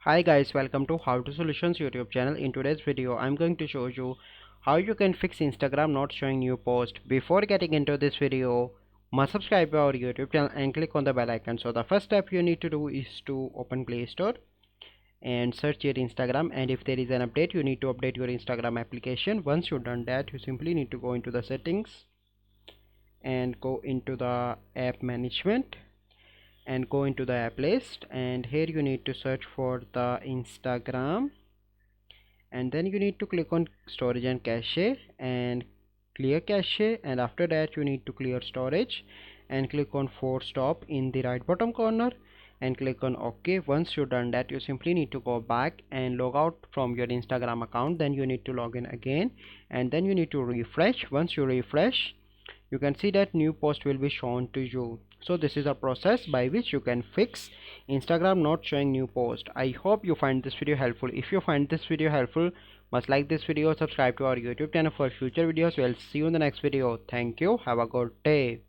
Hi guys, welcome to How to Solutions YouTube channel. In today's video, I'm going to show you how you can fix Instagram not showing new post. Before getting into this video, must subscribe to our YouTube channel and click on the bell icon. So the first step you need to do is to open Play Store and search your Instagram, and if there is an update, you need to update your Instagram application. Once you've done that, you simply need to go into the settings and go into the app management and go into the app list, and here you need to search for the Instagram, and then you need to click on storage and cache and clear cache, and after that you need to clear storage and click on force stop in the right bottom corner and click on OK. Once you've done that, you simply need to go back and log out from your Instagram account. Then you need to log in again, and then you need to refresh. Once you refresh, you can see that new post will be shown to you. So this is a process by which you can fix Instagram not showing new post. I hope you find this video helpful. If you find this video helpful, must like this video, subscribe to our YouTube channel for future videos. We'll see you in the next video. Thank you, have a good day.